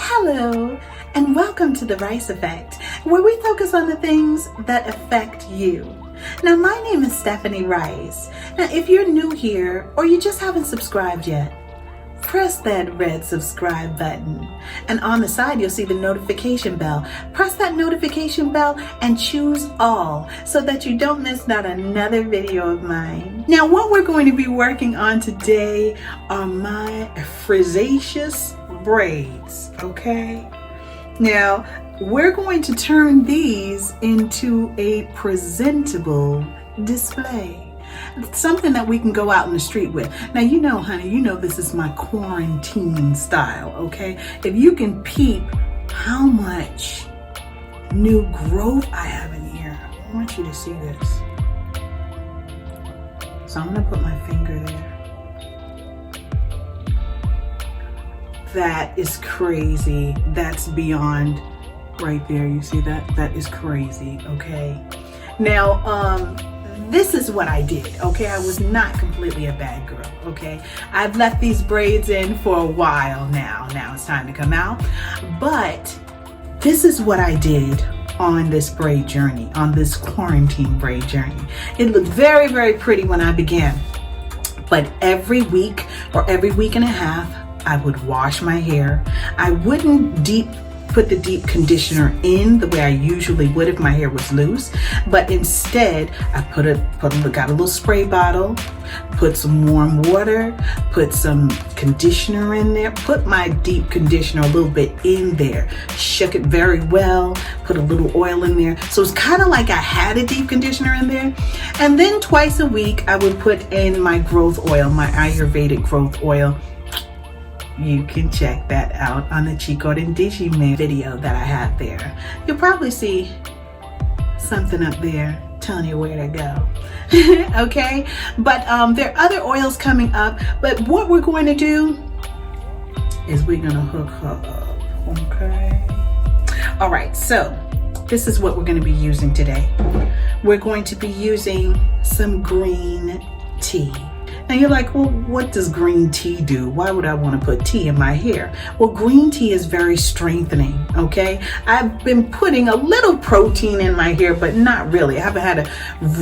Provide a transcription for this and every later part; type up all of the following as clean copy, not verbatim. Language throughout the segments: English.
Hello, and welcome to the Rice Effect, where we focus on the things that affect you. Now, my name is Stephanie Rice. Now, if you're new here or you just haven't subscribed yet, press that red subscribe button. And on the side, you'll see the notification bell. Press that notification bell and choose all so that you don't miss not another video of mine. Now, what we're going to be working on today are my frizzacious braids, okay? Now, we're going to turn these into a presentable display. Something that we can go out in the street with. Now, you know, honey, you know this is my quarantine style, okay? If you can peep how much new growth I have in here, I want you to see this. So I'm gonna put my finger there. That is crazy. That's beyond right there. You see that? That is crazy, okay? Now, this is what I did, okay? I was not completely a bad girl, okay? I've left these braids in for a while now. Now it's time to come out. But this is what I did on this braid journey, on this quarantine braid journey. It looked very, very pretty when I began. But every week or every week and a half, I would wash my hair. I wouldn't put the deep conditioner in the way I usually would if my hair was loose, but instead I got a little spray bottle, put some warm water, put some conditioner in there, put my deep conditioner a little bit in there, shook it very well, put a little oil in there. So it's kind of like I had a deep conditioner in there. And then twice a week I would put in my growth oil, my Ayurvedic growth oil. You can check that out on the Chico and Digimon video that I have there. You'll probably see something up there telling you where to go. Okay, but there are other oils coming up, but what we're going to do is we're gonna hook her up, okay? All right, so this is what we're gonna be using today. We're going to be using some green tea. Now you're like, well, what does green tea do? Why would I want to put tea in my hair? Well, green tea is very strengthening, okay? I've been putting a little protein in my hair, but not really. I haven't had a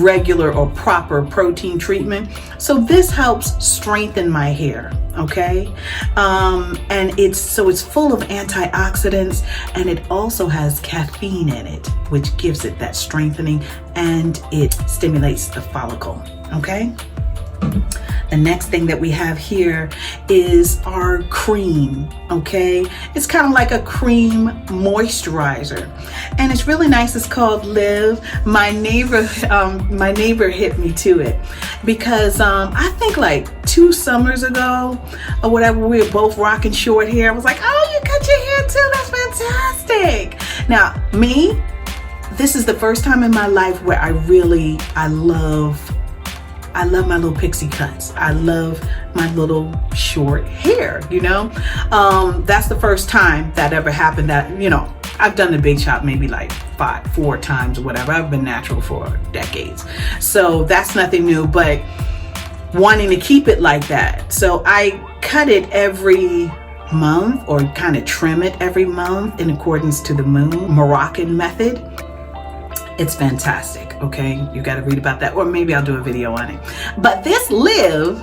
regular or proper protein treatment. So this helps strengthen my hair, okay? And it's full of antioxidants, and it also has caffeine in it, which gives it that strengthening, and it stimulates the follicle, okay? The next thing that we have here is our cream, okay? It's kind of like a cream moisturizer, and it's really nice. It's called Live. My neighbor hit me to it because I think like 2 summers ago or whatever, we were both rocking short hair. I was like, oh, you cut your hair too? That's fantastic. Now, me, this is the first time in my life where I love my little pixie cuts. I love my little short hair, you know? That's the first time that ever happened that, you know, I've done the big chop maybe like 4 times or whatever. I've been natural for decades. So that's nothing new, but wanting to keep it like that. So I cut it every month or kind of trim it every month in accordance to the Moroccan method. It's fantastic, okay? You got to read about that, or maybe I'll do a video on it. But this Live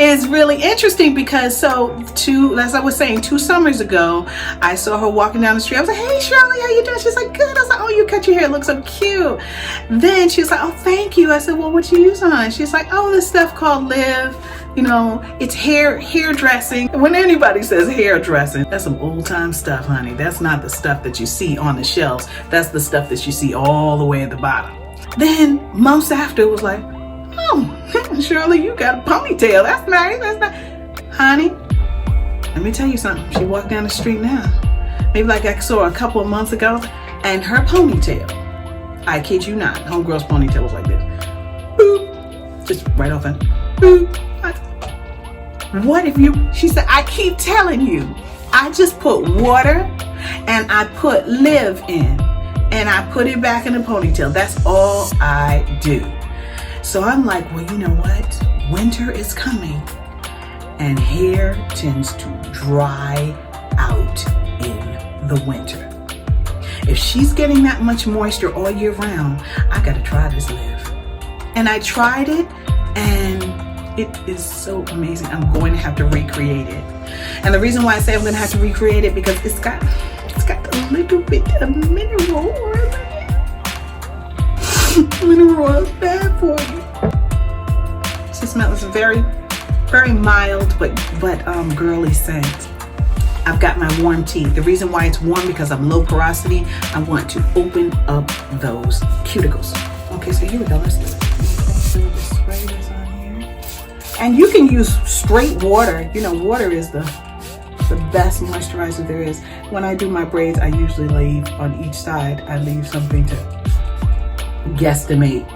is really interesting because as I was saying, 2 summers ago, I saw her walking down the street. I was like, hey, Shirley, how you doing? She's like, good. I was like, oh, you cut your hair. It looks so cute. Then she was like, oh, thank you. I said, well, what you use on? She's like, oh, this stuff called Live. You know, it's hair dressing. When anybody says hair dressing, that's some old time stuff, honey. That's not the stuff that you see on the shelves. That's the stuff that you see all the way at the bottom. Then months after, it was like, oh, Shirley, you got a ponytail. That's nice. That's nice. Honey, let me tell you something. She walked down the street now. Maybe like I saw her a couple of months ago, and her ponytail, I kid you not, homegirl's ponytail was like this. Boop. Just right off and boop. What if she said, I keep telling you, I just put water and I put Live in and I put it back in the ponytail. That's all I do. So I'm like, well, you know what? Winter is coming and hair tends to dry out in the winter. If she's getting that much moisture all year round, I gotta try this live. And I tried it, and it is so amazing. I'm going to have to recreate it. And the reason why I say I'm gonna have to recreate it, because it's got a little bit of mineral oil in it. Mineral oil is bad for you. She smells very, very mild, but girly scent. I've got my warm tea. The reason why it's warm, because I'm low porosity. I want to open up those cuticles. Okay, so here we go. Let's do it. Okay, so just spray this on here. And you can use straight water. You know, water is the best moisturizer there is. When I do my braids, I usually leave on each side, I leave something to guesstimate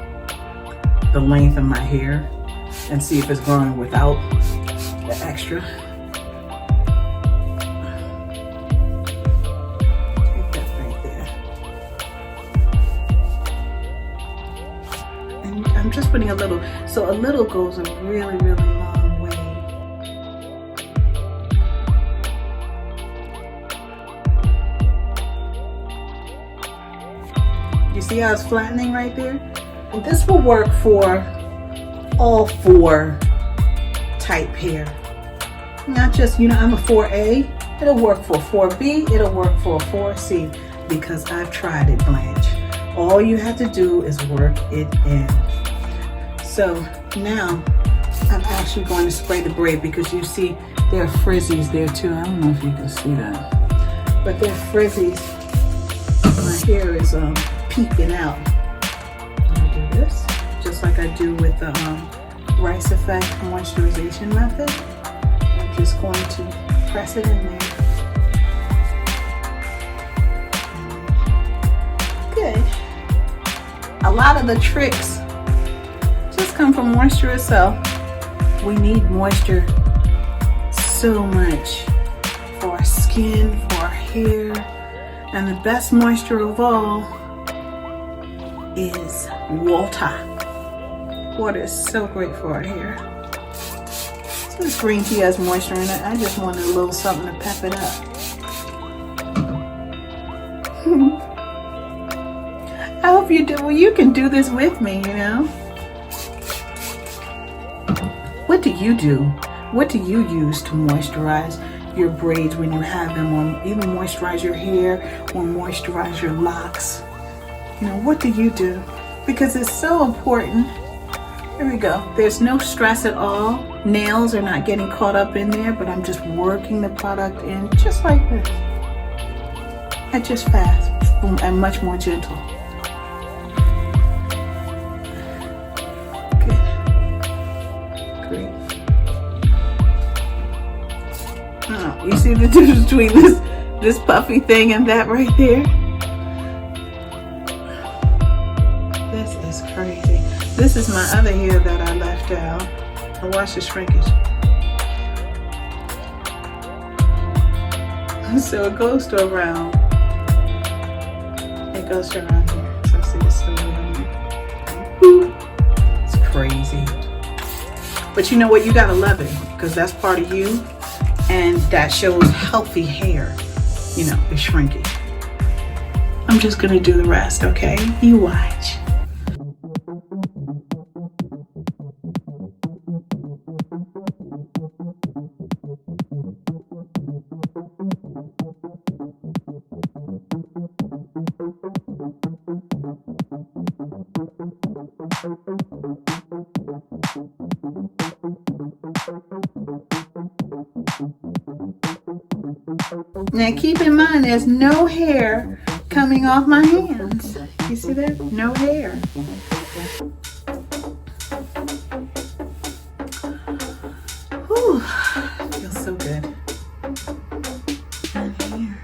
the length of my hair and see if it's growing without the extra. I'm just putting a little, so a little goes a really, really long way. You see how it's flattening right there? And this will work for all 4 type hair. Not just, you know, I'm a 4A. It'll work for 4B. It'll work for 4C, because I've tried it, Blanche. All you have to do is work it in. So now I'm actually going to spray the braid, because you see there are frizzies there too. I don't know if you can see that, but there are frizzies. My hair is peeking out. I'm gonna do this just like I do with the Rice Effect moisturization method. I'm just going to press it in there. Good. A lot of the tricks just come from moisture itself. We need moisture so much for our skin, for our hair, and the best moisture of all is water. Water is so great for our hair. So this green tea has moisture in it. I just wanted a little something to pep it up. I hope you do. Well, you can do this with me, you know. What do you do? What do you use to moisturize your braids when you have them, or even moisturize your hair or moisturize your locks? You know, what do you do? Because it's so important. Here we go. There's no stress at all. Nails are not getting caught up in there, but I'm just working the product in just like this. And just fast and much more gentle. Good. Great. Oh, you see the difference between this puffy thing and that right there? This is crazy. This is my other hair that I left out. I watched the shrinkage. So it goes to around. It goes to around here. So see, it's still around here. It's crazy. But you know what? You gotta love it, because that's part of you, and that shows healthy hair. You know, the shrinkage. I'm just gonna do the rest, okay? You watch. Now keep in mind, there's no hair coming off my hands. You see that? No hair. Whew, feels so good. And here.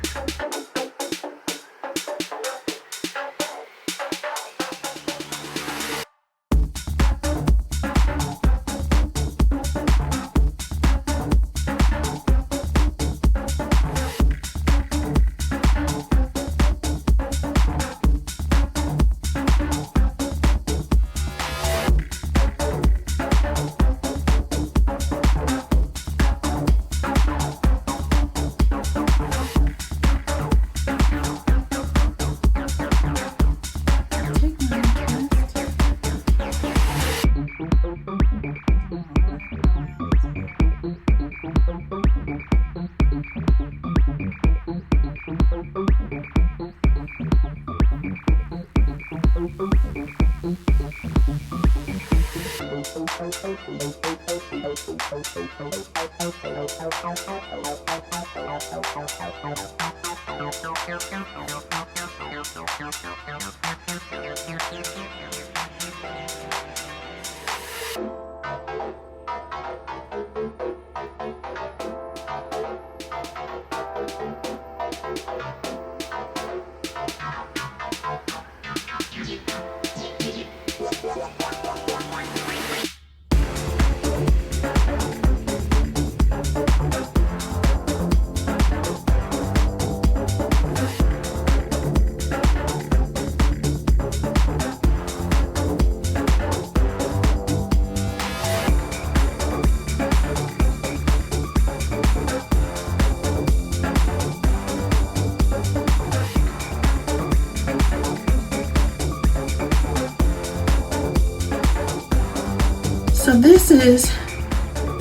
So this is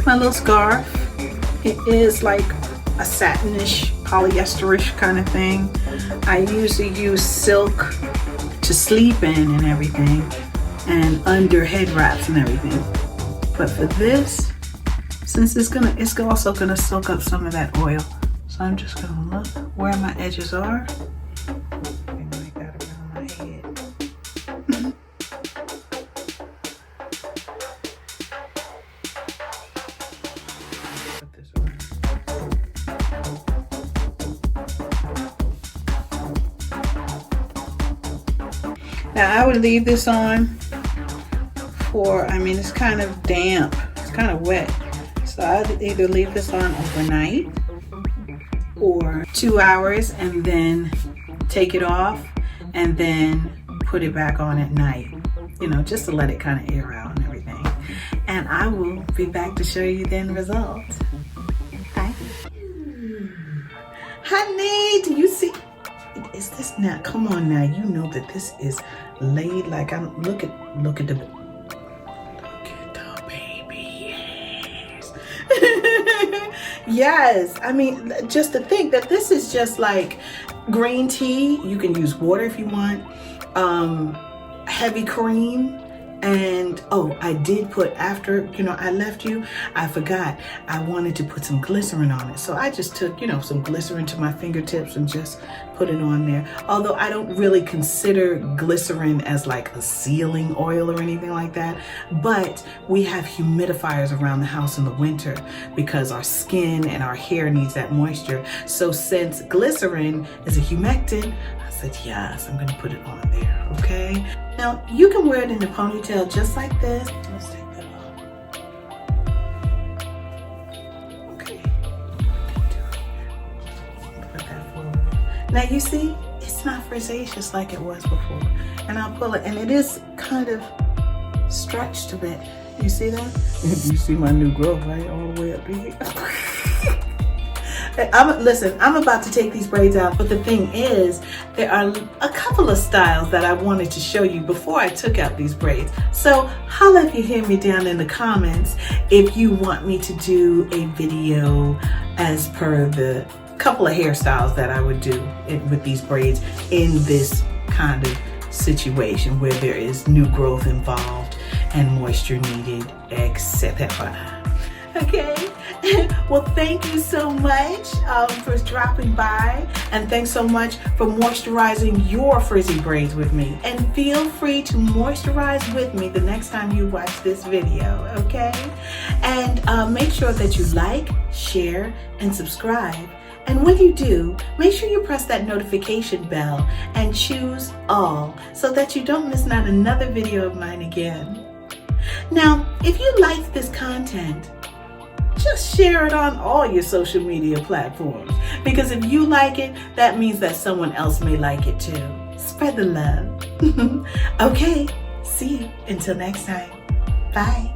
my little scarf. It is like a satinish, polyesterish kind of thing. I usually use silk to sleep in and everything, and under head wraps and everything. But for this, since it's also gonna soak up some of that oil, so I'm just gonna look where my edges are and like that around my head. Now I would leave this on for, I mean, it's kind of damp, it's kind of wet. So I'd either leave this on overnight or 2 hours and then take it off and then put it back on at night, you know, just to let it kind of air out and everything. And I will be back to show you the end results. Hi. Honey, do you see? Is this now? Come on now, you know that this is laid like I'm. Look at the baby. Yes. Yes. I mean, just to think that this is just like green tea. You can use water if you want. Heavy cream. And oh, I did put, after, you know, I left you, I forgot, I wanted to put some glycerin on it. So I just took, you know, some glycerin to my fingertips and just put it on there. Although I don't really consider glycerin as like a sealing oil or anything like that. But we have humidifiers around the house in the winter because our skin and our hair needs that moisture. So since glycerin is a humectant, I said, yes, I'm gonna put it on there, okay? Now, you can wear it in a ponytail just like this. Let's take that off. Okay. Put that forward. Now, you see, it's not frizzacious like it was before. And I'll pull it, and it is kind of stretched a bit. You see that? You see my new growth, right? All the way up here. Listen, I'm about to take these braids out, but the thing is, there are a couple of styles that I wanted to show you before I took out these braids. So holla if you hear me down in the comments if you want me to do a video as per the couple of hairstyles that I would do with these braids in this kind of situation where there is new growth involved and moisture needed, etc. Okay. Well, thank you so much for dropping by, and thanks so much for moisturizing your frizzy braids with me. And feel free to moisturize with me the next time you watch this video, okay? And make sure that you like, share, and subscribe. And when you do, make sure you press that notification bell and choose all so that you don't miss not another video of mine again. Now, if you like this content, just share it on all your social media platforms, because if you like it, that means that someone else may like it too. Spread the love. Okay, see you until next time. Bye.